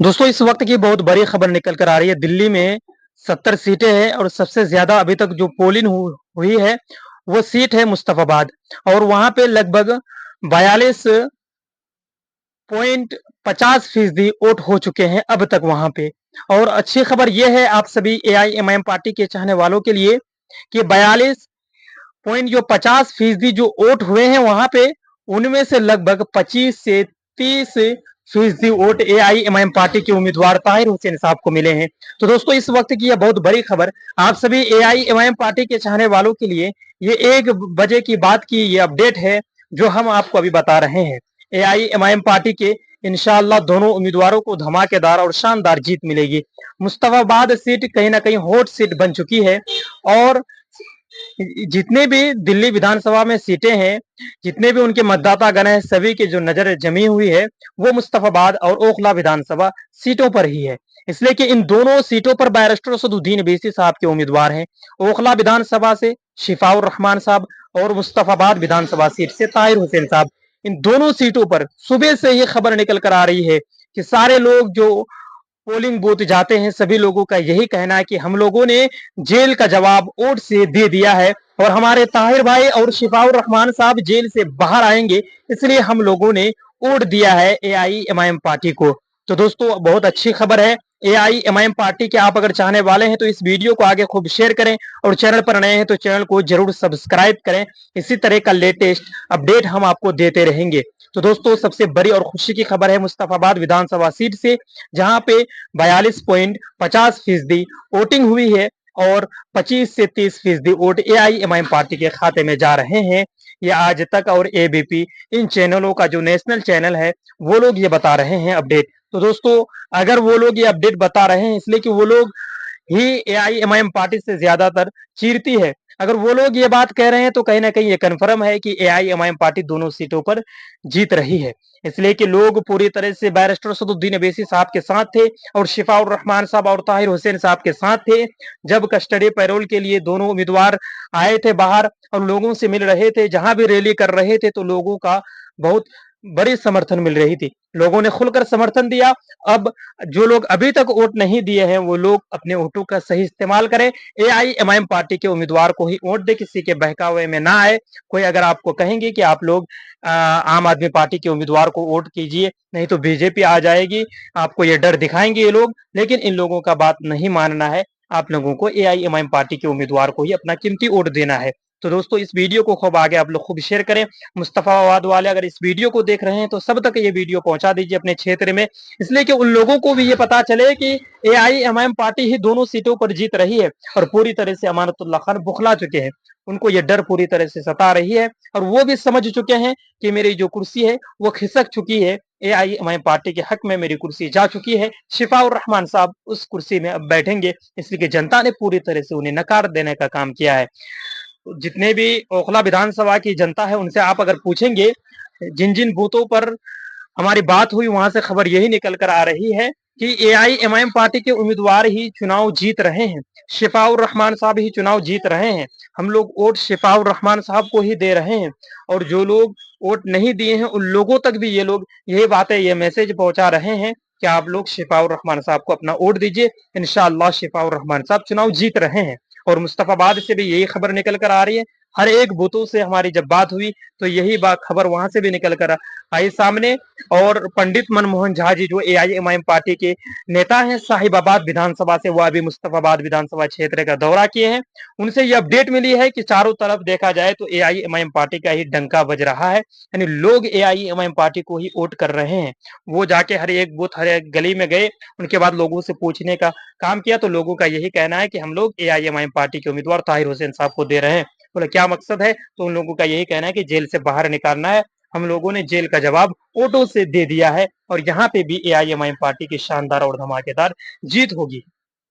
दोस्तों इस वक्त की बहुत बड़ी खबर निकल कर आ रही है। दिल्ली में 70 सीटें हैं और सबसे ज्यादा अभी तक जो पोलिंग हुई है वो सीट है मुस्तफाबाद। और वहां पे लगभग 42.50% वोट हो चुके हैं अब तक वहां पे। और अच्छी खबर यह है आप सभी एआईएमआईएम पार्टी के चाहने वालों के लिए कि 42.50% जो वोट हुए हैं वहां पे, उनमें से लगभग 25 से 30% वोट एआईएमआईएम पार्टी के उम्मीदवार ताहिर हुसैन साहब को मिले हैं। तो दोस्तों इस वक्त की यह बहुत बड़ी खबर आप सभी एआईएमआईएम पार्टी के चाहने वालों के लिए, ये 1 बजे की बात की ये अपडेट है जो हम आपको अभी बता रहे हैं। एआईएमआईएम पार्टी के इंशाअल्लाह दोनों उम्मीदवारों को धमाकेदार और शानदार जीत मिलेगी। मुस्तफाबाद सीट कहीं ना कहीं हॉट सीट बन चुकी है। और जितने भी दिल्ली विधानसभा में सीटें हैं, जितने भी उनके मतदाता गण हैं, सभी की जो नजर जमी हुई है वो मुस्तफाबाद और ओखला विधानसभा सीटों पर ही है। इसलिए कि इन दोनों सीटों पर बैरिस्टर असदुद्दीन अवैसी साहब के उम्मीदवार हैं। ओखला विधानसभा से शिफाउर रहमान साहब और मुस्तफाबाद विधानसभा सीट से ताहिर हुसैन साहब। इन दोनों सीटों पर सुबह से ये खबर निकल कर आ रही है कि सारे लोग जो पोलिंग बूथ जाते हैं सभी लोगों का यही कहना है कि हम लोगों ने जेल का जवाब वोट से दे दिया है और हमारे ताहिर भाई और शिफाउर रहमान साहब जेल से बाहर आएंगे, इसलिए हम लोगों ने वोट दिया है एआईएमआईएम पार्टी को। तो दोस्तों बहुत अच्छी खबर है एआईएमआईएम पार्टी के। आप अगर चाहने वाले हैं तो इस वीडियो को आगे खूब शेयर करें और चैनल पर नए हैं तो चैनल को जरूर सब्सक्राइब करें। इसी तरह का लेटेस्ट अपडेट हम आपको देते रहेंगे। तो दोस्तों सबसे बड़ी और खुशी की खबर है मुस्तफाबाद विधानसभा सीट से, जहां पे 42.50% वोटिंग हुई है और 25 से 30% वोट एआईएमआईएम पार्टी के खाते में जा रहे हैं। ये आज तक और एबीपी, इन चैनलों का जो नेशनल चैनल है वो लोग ये बता रहे हैं अपडेट। तो दोस्तों अगर वो लोग ये अपडेट बता रहे हैं इसलिए कि वो लोग ही एआईएमआईएम पार्टी से ज्यादातर चीरती है। अगर वो लोग ये बात कह रहे हैं तो कहीं ना कहीं ये कन्फर्म है कि एआईएमआईएम पार्टी दोनों सीटों पर जीत रही है। इसलिए कि लोग पूरी तरह से बैरिस्टर असदुद्दीन अवैसी साहब के साथ थे और शिफाउर रहमान साहब और ताहिर हुसैन साहब के साथ थे। जब कस्टडी पैरोल के लिए दोनों उम्मीदवार आए थे बाहर और लोगों से मिल रहे थे, जहां भी रैली कर रहे थे तो लोगों का बहुत बड़ी समर्थन मिल रही थी। लोगों ने खुलकर समर्थन दिया। अब जो लोग अभी तक वोट नहीं दिए हैं वो लोग अपने वोटों का सही इस्तेमाल करें। एआईएमआईएम पार्टी के उम्मीदवार को ही वोट दे, किसी के बहकावे में ना आए। कोई अगर आपको कहेंगे कि आप लोग आम आदमी पार्टी के उम्मीदवार को वोट कीजिए नहीं तो बीजेपी आ जाएगी, आपको ये डर दिखाएंगे ये लोग, लेकिन इन लोगों का बात नहीं मानना है। आप लोगों को एआईएमआईएम पार्टी के उम्मीदवार को ही अपना कीमती वोट देना है। तो दोस्तों इस वीडियो को खूब आगे आप लोग खूब शेयर करें। मुस्तफाबाद वाले अगर इस वीडियो को देख रहे हैं तो सब तक ये वीडियो पहुंचा दीजिए अपने क्षेत्र में, इसलिए कि उन लोगों को भी ये पता चले कि एआईएमआईएम पार्टी ही दोनों सीटों पर जीत रही है और पूरी तरह से अमानतुल्लाह खान बुखला चुके हैं। उनको ये डर पूरी तरह से सता रही है और वो भी समझ चुके हैं कि मेरी जो कुर्सी है वो खिसक चुकी है। एआईएमआईएम पार्टी के हक में मेरी कुर्सी जा चुकी है। शिफाउर रहमान साहब उस कुर्सी में अब बैठेंगे, इसलिए कि जनता ने पूरी तरह से उन्हें नकार देने का काम किया है। जितने भी ओखला विधानसभा की जनता है उनसे आप अगर पूछेंगे जिन जिन बूथों पर हमारी बात हुई वहां से खबर यही निकल कर आ रही है कि एआईएमआईएम पार्टी के उम्मीदवार ही चुनाव जीत रहे हैं। शिफाउर रहमान साहब ही चुनाव जीत रहे हैं। हम लोग वोट शिफाउर रहमान साहब को ही दे रहे हैं और जो लोग वोट नहीं दिए हैं उन लोगों तक भी ये लोग यही बातें, ये मैसेज पहुंचा रहे हैं कि आप लोग शिफाउर रहमान साहब को अपना वोट दीजिए। इंशाअल्लाह शिफाउर रहमान साहब चुनाव जीत रहे हैं। और मुस्तफाबाद से भी यही खबर निकल कर आ रही है। हर एक बूथों से हमारी जब बात हुई तो यही बात खबर वहां से भी निकल कर आई सामने। और पंडित मनमोहन झा जी जो एआईएमआईएम पार्टी के नेता हैं साहिबाबाद विधानसभा से, वो अभी मुस्तफाबाद विधानसभा क्षेत्र का दौरा किए हैं। उनसे ये अपडेट मिली है कि चारों तरफ देखा जाए तो एआईएमआईएम पार्टी का ही डंका बज रहा है, यानी लोग एआईएमआईएम पार्टी को ही वोट कर रहे हैं। वो जाके हर एक बूथ हर एक गली में गए, उनके बाद लोगों से पूछने का काम किया तो लोगों का यही कहना है कि हम लोग एआईएमआईएम पार्टी के उम्मीदवार ताहिर हुसैन साहब को दे रहे हैं। बोले क्या मकसद है, तो उन लोगों का यही कहना है कि जेल से बाहर निकालना है। हम लोगों ने जेल का जवाब वोटों से दे दिया है और यहाँ पे भी एआईएमआईएम पार्टी की शानदार और धमाकेदार जीत होगी।